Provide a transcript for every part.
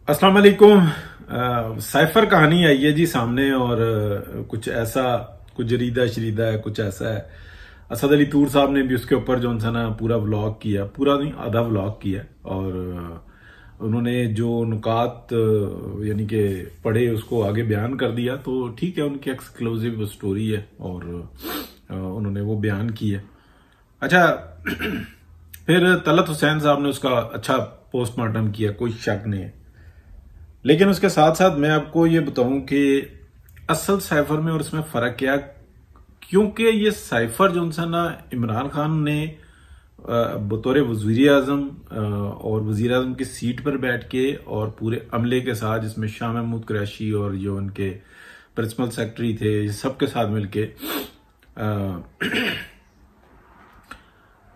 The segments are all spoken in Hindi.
अस्सलाम वालेकुम। साइफर कहानी आई है जी सामने और कुछ ऐसा, कुछ जरीदा शरीदा है, कुछ ऐसा है। असद अली तूर साहब ने भी उसके ऊपर जो है ना पूरा व्लॉग किया, पूरा नहीं आधा व्लॉग किया और उन्होंने जो नुकात यानी कि पढ़े उसको आगे बयान कर दिया। तो ठीक है, उनकी एक्सक्लूसिव स्टोरी है और उन्होंने वो बयान की है। अच्छा, फिर तलत हुसैन साहब ने उसका अच्छा पोस्टमार्टम किया, कोई शक नहीं है। लेकिन उसके साथ साथ मैं आपको ये बताऊं कि असल साइफर में और इसमें फर्क क्या, क्योंकि ये साइफर जो है ना इमरान खान ने बतौर वजीर आजम और वजीर आजम की सीट पर बैठ के और पूरे अमले के साथ, जिसमें शाह महमूद कुरैशी और जो उनके प्रिंसिपल सेक्रेटरी थे, सबके साथ मिलके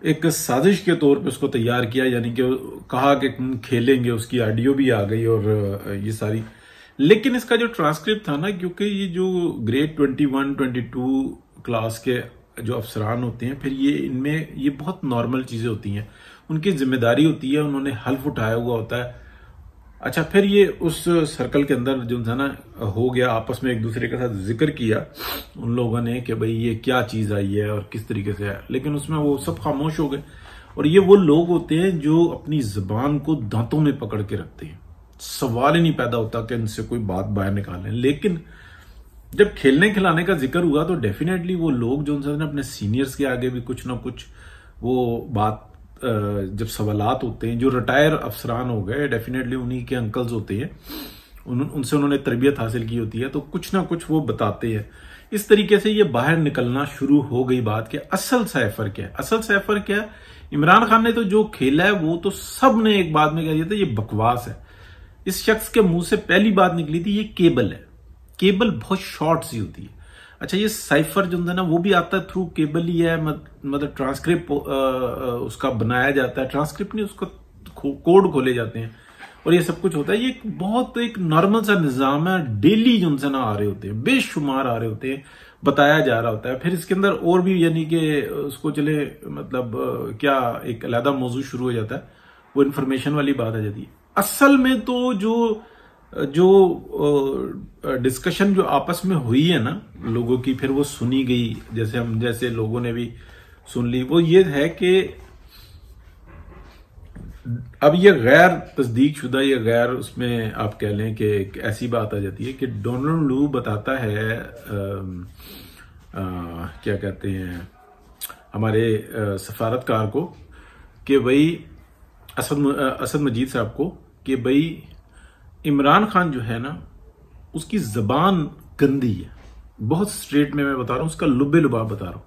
एक साजिश के तौर पे उसको तैयार किया। यानी कि कहा कि खेलेंगे, उसकी ऑडियो भी आ गई और ये सारी। लेकिन इसका जो ट्रांसक्रिप्ट था ना, क्योंकि ये जो ग्रेड 21, 22 क्लास के जो अफसरान होते हैं, फिर ये इनमें ये बहुत नॉर्मल चीजें होती हैं, उनकी जिम्मेदारी होती है, उन्होंने हल्फ उठाया हुआ होता है। अच्छा, फिर ये उस सर्कल के अंदर जो था ना हो गया, आपस में एक दूसरे के साथ जिक्र किया उन लोगों ने कि भाई ये क्या चीज आई है और किस तरीके से है। लेकिन उसमें वो सब खामोश हो गए। और ये वो लोग होते हैं जो अपनी जुबान को दांतों में पकड़ के रखते हैं, सवाल ही नहीं पैदा होता कि इनसे कोई बात बाहर निकालें। लेकिन जब खेलने खिलाने का जिक्र हुआ तो डेफिनेटली वो लोग जो उनसे अपने सीनियर्स के आगे भी कुछ ना कुछ वो बात, जब सवालात होते हैं, जो रिटायर अफसरान हो गए डेफिनेटली उन्हीं के अंकल्स होते हैं, उनसे उन्होंने तरबियत हासिल की होती है, तो कुछ ना कुछ वो बताते हैं। इस तरीके से ये बाहर निकलना शुरू हो गई बात कि असल साइफर क्या है। असल साइफर क्या है, इमरान खान ने तो जो खेला है वो तो सब ने एक बात में कह दिया था, ये बकवास है। इस शख्स के मुंह से पहली बात निकली थी, ये केबल है। केबल बहुत शॉर्ट सी होती है। अच्छा, ये साइफर जो है ना वो भी आता है थ्रू केबल ही है, मतलब ट्रांसक्रिप्ट उसका बनाया जाता है, ट्रांसक्रिप्ट नहीं, उसका कोड खोले जाते हैं और ये सब कुछ होता है। ये बहुत एक नॉर्मल सा निजाम है, डेली जो है ना आ रहे होते हैं, बेशुमार आ रहे होते हैं, बताया जा रहा होता है। फिर इसके अंदर और भी यानी कि उसको चले मतलब क्या एक अलग मौजू शुरू हो जाता है, वो इन्फॉर्मेशन वाली बात आ जाती है। असल में तो जो डिस्कशन जो आपस में हुई है ना लोगों की, फिर वो सुनी गई, जैसे लोगों ने भी सुन ली, वो ये है कि अब ये गैर तस्दीक शुदा, ये गैर उसमें आप कह लें कि एक ऐसी बात आ जाती है कि डोनाल्ड लू बताता है क्या कहते हैं हमारे सफारतकार को कि भाई असद मजीद साहब को कि भाई इमरान खान जो है ना उसकी जबान गंदी है। बहुत स्ट्रेट में मैं बता रहा हूं, उसका लुबे लुबाब बता रहा हूं,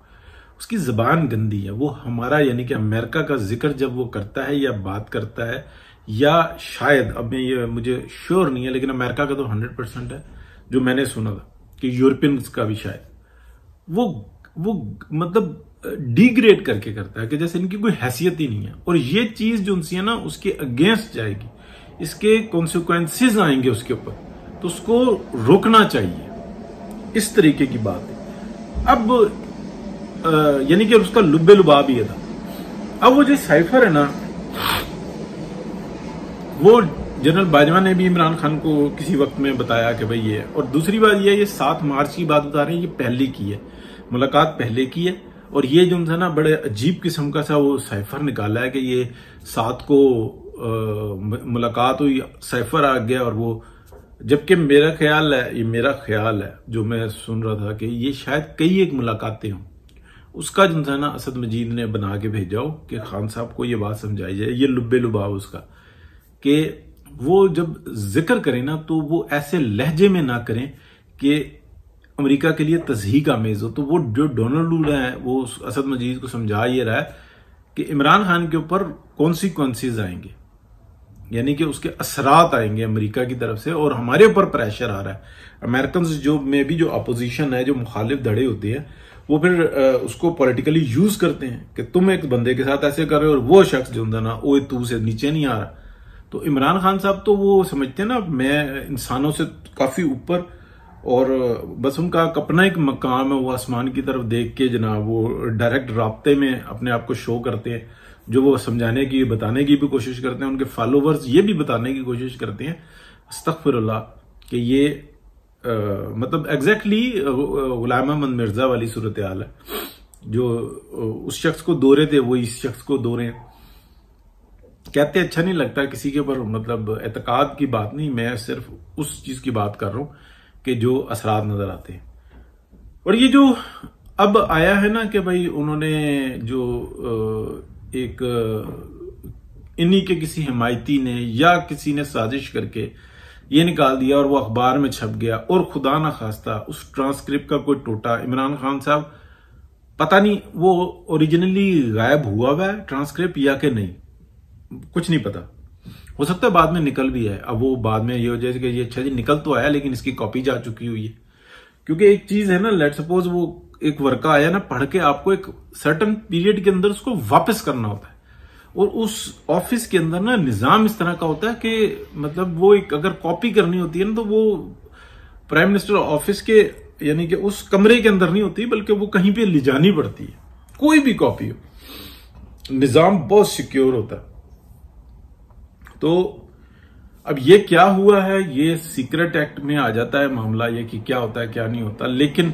उसकी जबान गंदी है। वो हमारा यानी कि अमेरिका का जिक्र जब वो करता है या बात करता है, या शायद अब मैं ये मुझे श्योर नहीं है, लेकिन अमेरिका का तो 100% है जो मैंने सुना था, कि यूरोपियन का भी शायद वो मतलब डिग्रेड करके करता है कि जैसे इनकी कोई हैसियत ही नहीं है। और ये चीज जो उनसे है ना उसके अगेंस्ट जाएगी, इसके कॉन्सिक्वेंसेस आएंगे उसके ऊपर, तो उसको रोकना चाहिए। इस तरीके की बात है। अब यानी कि उसका लुब्बे लुबाब ही था। अब वो जो साइफर है ना, वो जनरल बाजवा ने भी इमरान खान को किसी वक्त में बताया कि भाई ये, और दूसरी बात ये 7 मार्च की बात बता रहे हैं, ये पहले की है, मुलाकात पहले की है। और ये जो है ना बड़े अजीब किस्म का सा वो साइफर निकाला है कि ये 7 को मुलाकात हुई, साइफर आ गया। और वो जबकि मेरा ख्याल है जो मैं सुन रहा था कि ये शायद कई एक मुलाकातें हों। उसका जो है ना असद मजीद ने बना के भेजा हो कि खान साहब को ये बात समझाई जाए, ये लुब्बे लुबाव उसका, कि वो जब जिक्र करें ना तो वो ऐसे लहजे में ना करें कि अमेरिका के लिए तज़हीक आमेज हो। तो वो जो डोनाल्ड लू है वो असद मजीद को समझा ये रहा है कि इमरान खान के ऊपर कॉन्सिक्वेंसेस आएंगे, यानी कि उसके असरात आएंगे अमेरिका की तरफ से, और हमारे ऊपर प्रेशर आ रहा है। अमेरिकन जो में भी जो अपोजिशन है, जो मुखालिफ धड़े होते हैं, वो फिर उसको पॉलिटिकली यूज करते हैं कि तुम एक बंदे के साथ ऐसे कर रहे हो और वो शख्स जो है ना ओ तू से नीचे नहीं आ रहा। तो इमरान खान साहब तो वो समझते हैं ना मैं इंसानों से काफी ऊपर, और बस उनका अपना एक मकाम है, वो आसमान की तरफ देख के जनाब वो डायरेक्ट राब्ते में अपने आप को शो करते हैं। जो वो समझाने की बताने की भी कोशिश करते हैं, उनके फॉलोवर्स ये भी बताने की कोशिश करते हैं अस्तगफिरुल्लाह कि ये मतलब एग्जैक्टली गुलाम अहमद मिर्जा वाली सूरत हाल है। जो उस शख्स को दो रहे थे वो इस शख्स को दो रहे हैं। कहते अच्छा नहीं लगता किसी के ऊपर, मतलब एतकाद की बात नहीं, मैं सिर्फ उस चीज की बात कर रहा हूं कि जो असरात नजर आते हैं। और ये जो अब आया है ना कि भाई उन्होंने जो एक इन्हीं के किसी हिमायती ने या किसी ने साजिश करके ये निकाल दिया और वो अखबार में छप गया, और खुदा ना खास्ता उस ट्रांसक्रिप्ट का कोई टोटा इमरान खान साहब पता नहीं वो ओरिजिनली गायब हुआ है ट्रांसक्रिप्ट या कि नहीं, कुछ नहीं पता। हो सकता है बाद में निकल भी है। अब वो बाद में ये हो जाए कि ये अच्छा जी निकल तो आया लेकिन इसकी कॉपी जा चुकी हुई है। क्योंकि एक चीज है ना, लेट सपोज वो एक वर्का आया ना, पढ़ के आपको एक सर्टन पीरियड के अंदर उसको वापस करना होता है। और उस ऑफिस के अंदर ना निजाम इस तरह का होता है कि मतलब वो एक अगर कॉपी करनी होती है ना तो वो प्राइम मिनिस्टर ऑफिस के यानी कि उस कमरे के अंदर नहीं होती, बल्कि वो कहीं पे ले जानी पड़ती है। कोई भी कॉपी हो, निजाम बहुत सिक्योर होता है। तो अब ये क्या हुआ है, ये सीक्रेट एक्ट में आ जाता है मामला, ये कि क्या होता है क्या नहीं होता। लेकिन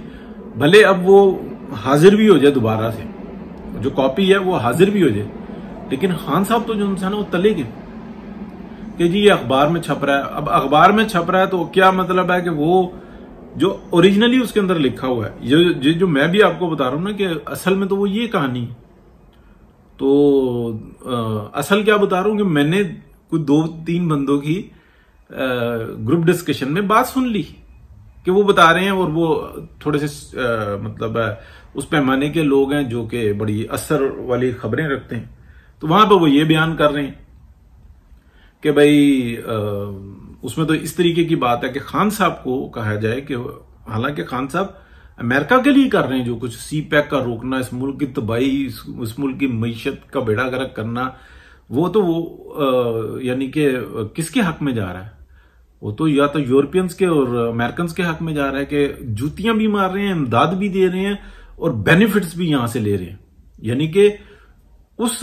भले अब वो हाजिर भी हो जाए दोबारा से, जो कॉपी है वो हाजिर भी हो जाए, लेकिन खान साहब तो जो इंसान है वो तले गए कि जी ये अखबार में छप रहा है। अब अखबार में छप रहा है तो क्या मतलब है कि वो जो ओरिजिनली उसके अंदर लिखा हुआ है, ये जो मैं भी आपको बता रहा हूं ना कि असल में तो वो ये कहानी है। तो असल क्या बता रहा हूं कि मैंने कुछ 2-3 बंदों की ग्रुप डिस्कशन में बात सुन ली कि वो बता रहे हैं, और वो थोड़े से मतलब उस पैमाने के लोग हैं जो कि बड़ी असर वाली खबरें रखते हैं। तो वहां पर वो ये बयान कर रहे हैं कि भाई उसमें तो इस तरीके की बात है कि खान साहब को कहा जाए कि हालांकि खान साहब अमेरिका के लिए कर रहे हैं जो कुछ, सी पैक का रोकना, इस मुल्क की तबाही, इस मुल्क की मईशत का बेड़ा गर्क करना, वो तो वो यानी कि किसके हक में जा रहा है? वो तो या तो यूरोपियंस के और अमेरिकन के हक में जा रहा है कि जूतियां भी मार रहे हैं, इमदाद भी दे रहे हैं और बेनिफिट्स भी यहां से ले रहे हैं। यानी कि उस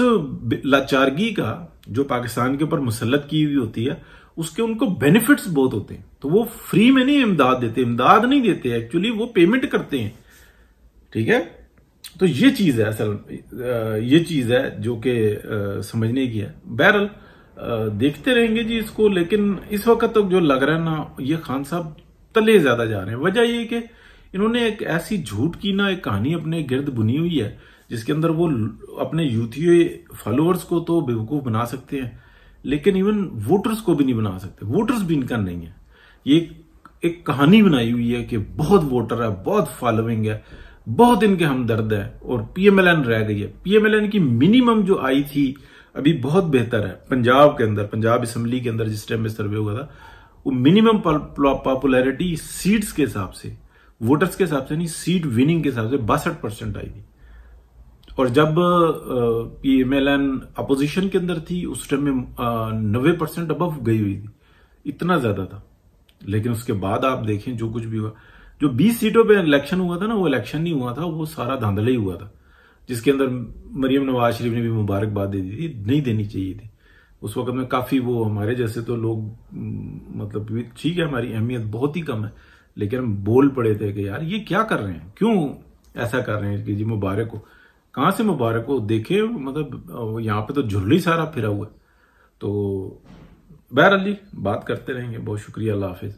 लाचारगी का जो पाकिस्तान के ऊपर मुसल्लत की हुई होती है उसके उनको बेनिफिट्स बहुत होते हैं। तो वो फ्री में नहीं इमदाद देते, इमदाद नहीं देते, एक्चुअली वो पेमेंट करते हैं। ठीक है, तो ये चीज है असल, ये चीज है जो कि समझने की है। बहरहाल देखते रहेंगे जी इसको, लेकिन इस वक्त तो जो लग रहा है ना, ये खान साहब तले ज्यादा जा रहे हैं। वजह ये कि इन्होंने एक ऐसी झूठ की ना एक कहानी अपने गिर्द बुनी हुई है जिसके अंदर वो अपने यूथी फॉलोअर्स को तो बेवकूफ बना सकते हैं, लेकिन इवन वोटर्स को भी नहीं बना सकते। वोटर्स भी इनका नहीं है। ये एक कहानी बनाई हुई है कि बहुत वोटर है, बहुत फॉलोइंग है, बहुत इनके हमदर्द है, और पीएमएलएन रह गई है। पीएमएलएन की मिनिमम जो आई थी अभी बहुत बेहतर है। पंजाब के अंदर, पंजाब असेंबली के अंदर जिस टाइम में सर्वे हुआ था, वो मिनिमम पॉपुलैरिटी सीट्स के हिसाब से, वोटर्स के हिसाब से नहीं, सीट विनिंग के हिसाब से 62% आई थी। और जब पीएमएलएन अपोजिशन के अंदर थी उस टाइम में 90% अबव गई हुई थी, इतना ज्यादा था। लेकिन उसके बाद आप देखें जो कुछ भी हुआ, जो 20 सीटों पे इलेक्शन हुआ था ना, वो इलेक्शन नहीं हुआ था, वो सारा धांधला ही हुआ था, जिसके अंदर मरियम नवाज शरीफ ने भी मुबारकबाद दे दी थी, नहीं देनी चाहिए थी उस वक्त में। काफी वो हमारे जैसे तो लोग मतलब ठीक है हमारी अहमियत बहुत ही कम है, लेकिन हम बोल पड़े थे कि यार ये क्या कर रहे हैं, क्यों ऐसा कर रहे हैं कि जी मुबारक हो। कहां से मुबारक हो, देखे मतलब यहाँ पे तो झुर्ली सारा फिरा हुआ है। तो बहरहाल बात करते रहेंगे। बहुत शुक्रिया, अल्लाह हाफिज।